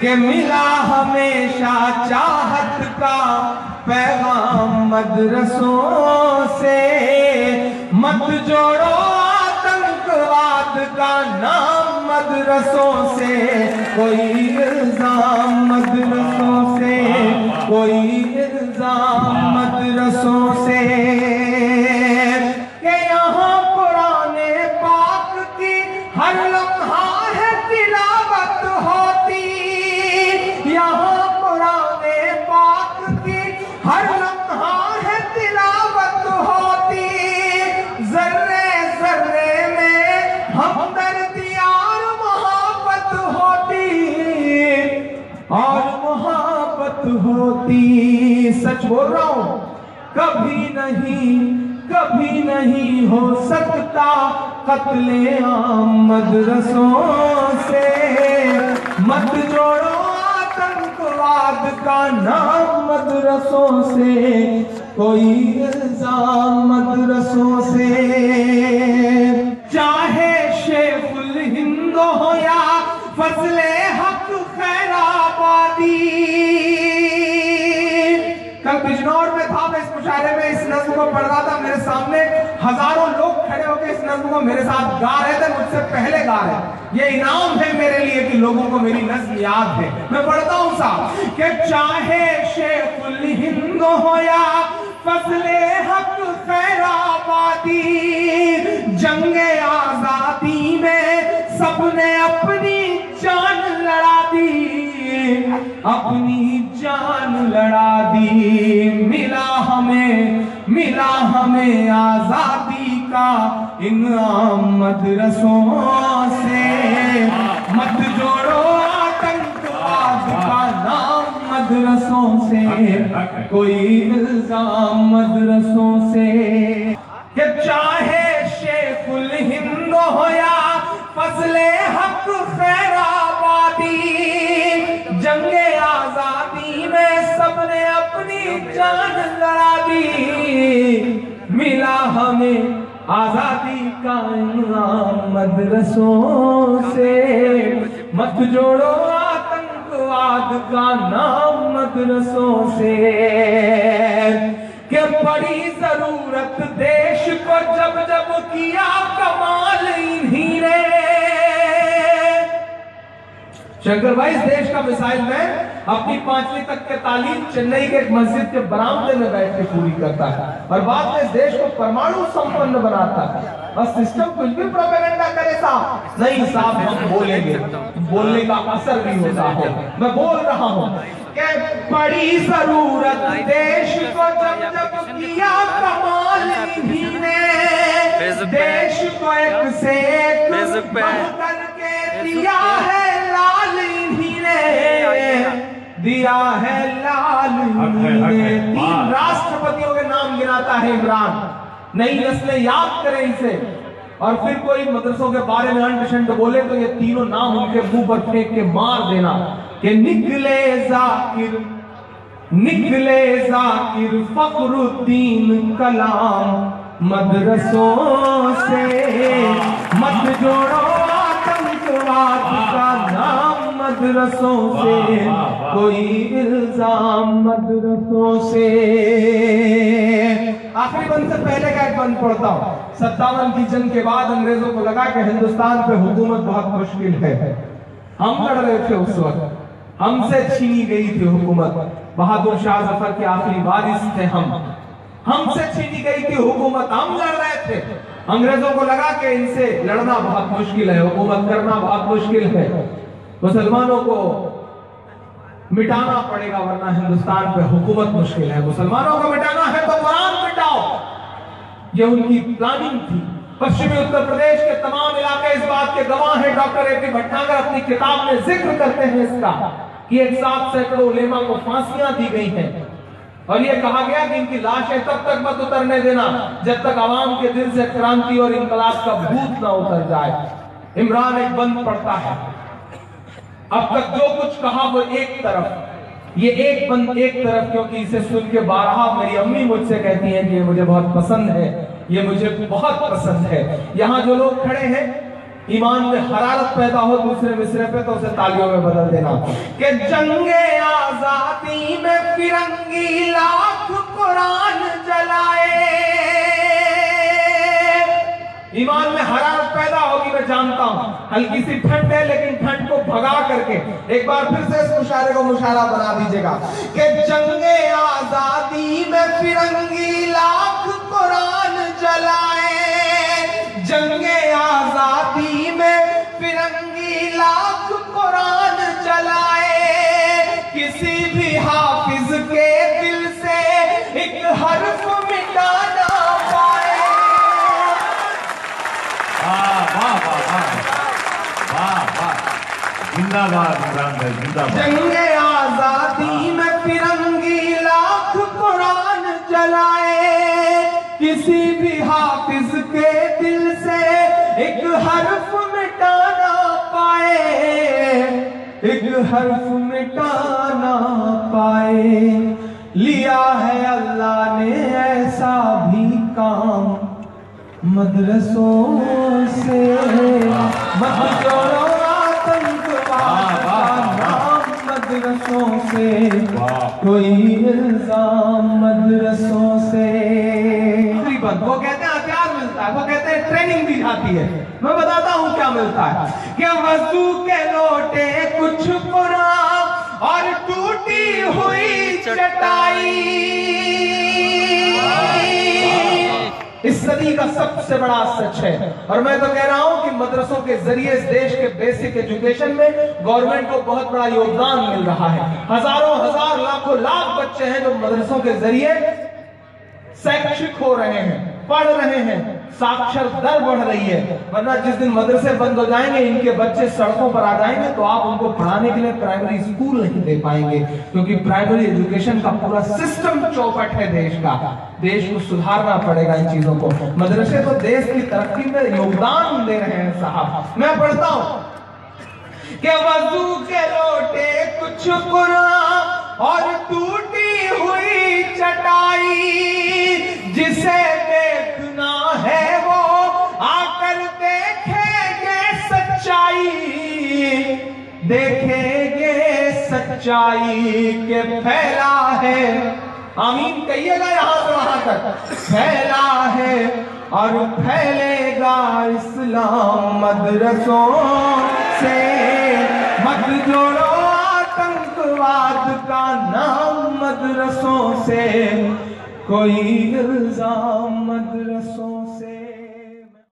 कि मिला हमेशा चाहत का पैगाम मदरसों से, मत जोड़ो आतंकवाद का नाम मदरसों से, कोई इल्जाम मदरसों से, कोई इल्जाम मदरसों से, कि यहाँ कुराने पाक की हर लम्हा है तिलावत होती, यहाँ कुराने पाक की हर लम्हा है तिलावत होती, जर्रे जर्रे में हमदर्दी और मोहब्बत होती, और मोहब्बत होती। सच बोल रहा हूं, कभी नहीं हो सकता कत्ले आम मदरसों से, मत जोड़ो आतंकवाद का नाम मदरसों से, कोई इल्जाम मदरसों से। चाहे शेखुल हिंद हो या फजले हक खैराबादी, कल बिजनौर में था, मैं इस मुशायरे में इस नज़्म को पढ़ रहा था, मेरे सामने हजारों लोग खड़े होकर इस नज़्म को मेरे साथ गा रहे थे, मुझसे पहले गा रहे। ये इनाम है मेरे लिए कि लोगों को मेरी नज़्म याद है। मैं पढ़ता हूँ साहब कि चाहे शेखुल हिंद हो या फजले हक खैराबादी, जंगे आजादी में सबने अपनी जान लड़ा दी, अपनी जान लड़ा दी। मिला हमें आजादी का इनाम मदरसों से, मत जोड़ो आतंकवाद का नाम मदरसों से, कोई इल्जाम मदरसों से। कि चाहे शेखुल हिंद हो या फजले हक खैराबादी, जंगे आजादी में सबने अपनी जान लड़ा दी, मिला हमें आजादी का इनाम मदरसों से, मत जोड़ो आतंकवाद का नाम मदरसों से। कि बड़ी जरूरत देश को जब जब किया कमाल इन्हीं ने। शंकर भाई, इस देश का मिसाइल मैं अपनी 5वीं तक के तालीम चेन्नई के एक मस्जिद के बरामदे में बैठ के पूरी करता है, और बाद में इस देश को परमाणु संपन्न बनाता है। और सिस्टम कुछ भी प्रोपेगेंडा करे साहब, नहीं साहब हम बोलेंगे, बोलने का असर भी होता है। मैं बोल रहा हूँ कि बड़ी जरूरत देश को जब जब किया कमाल इन्हीं ने, देश को एक से एक करके दिया है लाल इन्हीं ने, दिया है लाल इन्हीं ने। 3 राष्ट्रपतियों के नाम गिनाता है इमरान। नई नस्लें याद करें इसे, और फिर कोई मदरसों के बारे में अंट शंट बोले तो ये तीनों नाम उनके मुंह पर फेंक के मार देना कि निकले जाकिर फखरुद्दीन कलाम मदरसों से, मत जोड़ो आतंकवाद का नाम मदरसों से, कोई इल्जाम मदरसों से। आखिरी बंद से पहले का एक बंद पढ़ता हूँ। 57 की जंग के बाद अंग्रेजों को लगा कि हिंदुस्तान पे हुकूमत बहुत मुश्किल है। हम लड़ रहे थे उस वक्त, हमसे छीनी गई थी हुकूमत। बहादुर शाह जफर के आखिरी वारिस थे हमसे छीनी गई थी हुकूमत, हम लड़ रहे थे। अंग्रेजों को लगा कि इनसे लड़ना बहुत मुश्किल है, हुकूमत करना बहुत मुश्किल है, मुसलमानों को मिटाना पड़ेगा वरना हिंदुस्तान पे हुकूमत मुश्किल है। मुसलमानों को मिटाना है तो कुरान मिटाओ, ये उनकी प्लानिंग थी। पश्चिमी उत्तर प्रदेश के तमाम इलाके इस बात के गवाह हैं। डॉक्टर ए पी भटनागर अपनी किताब में जिक्र करते हैं इसका कि एक साथ सैकड़ों उलेमा को फांसियां दी गई हैं, और ये कहा गया कि इनकी लाशें तब तक मत उतरने देना जब तक आवाम के दिल से क्रांति और इंकलाब का भूत ना उतर जाए। इमरान एक बंद पड़ता है, अब तक जो कुछ कहा वो एक तरफ, ये एक बंद एक तरफ, क्योंकि इसे सुन के बारहा मेरी अम्मी मुझसे कहती हैं कि ये मुझे बहुत पसंद है, ये मुझे बहुत पसंद है। यहाँ जो लोग खड़े हैं ईमान में हरारत पैदा हो दूसरे मिसरे पे तो उसे तालियों में बदल देना कि जंगे आजादी में फिरंगी लाख कुरान जलाए। ईमान में हरारत पैदा होगी, मैं जानता हूं। हल्की सी ठंड है, लेकिन ठंड को भगा करके एक बार फिर से इस मुशारे को मुशारा बना दीजिएगा कि जंगे आजादी में फिरंगी लाख कुरान जलाए। जंगे आजादी में फिरंगी लाख कुरान जलाए। किसी भी हाफिज के दिल से एक हर्फ मिटा ना पाए। जिंदाबाद इमरान भाई, जिंदाबाद। जंगे आजादी में फिरंगी लाख कुरान जलाए। किसी भी हाफिज के दिल से एक हर्फ मिटा ना पाए, एक हर्फ मिटा ना पाए। लिया है अल्लाह ने ऐसा भी काम मदरसों से, मत जोड़ो आतंकवाद का नाम मदरसों से, कोई इल्जाम मदरसों से। वो कहते हैं हथियार मिलता है, वो कहते हैं ट्रेनिंग दी जाती है। मैं बताता हूं क्या मिलता है कि वजू के लोटे कुछ कुरान और टूटी हुई चटाई। इस सदी का सबसे बड़ा सच है। और मैं तो कह रहा हूं कि मदरसों के जरिए इस देश के बेसिक एजुकेशन में गवर्नमेंट को बहुत बड़ा योगदान मिल रहा है। हजारों हजार लाखों लाख बच्चे हैं जो मदरसों के जरिए शैक्षिक हो रहे हैं, पढ़ रहे हैं, साक्षर दर बढ़ रही है। वरना जिस दिन मदरसे बंद हो जाएंगे, इनके बच्चे सड़कों पर आ जाएंगे, तो आप उनको पढ़ाने के लिए प्राइमरी स्कूल नहीं दे पाएंगे, क्योंकि प्राइमरी एजुकेशन का पूरा सिस्टम चौपट है देश का। देश को सुधारना पड़ेगा इन चीजों को। मदरसे तो देश की तरक्की में योगदान दे रहे हैं साहब। मैं पढ़ता हूं कि वजू के लोटे कुछ कुरान और टूटी हुई चटाई। जिसे देखना है वो आकर देखेंगे सच्चाई, देखेंगे सच्चाई के फैला है। आमीन कहिएगा यहां से वहां तक। फैला है और फैलेगा इस्लाम मदरसों से। मत जोड़ो आतंकवाद का नाम मदरसों से, कोई इल्जाम मदरसों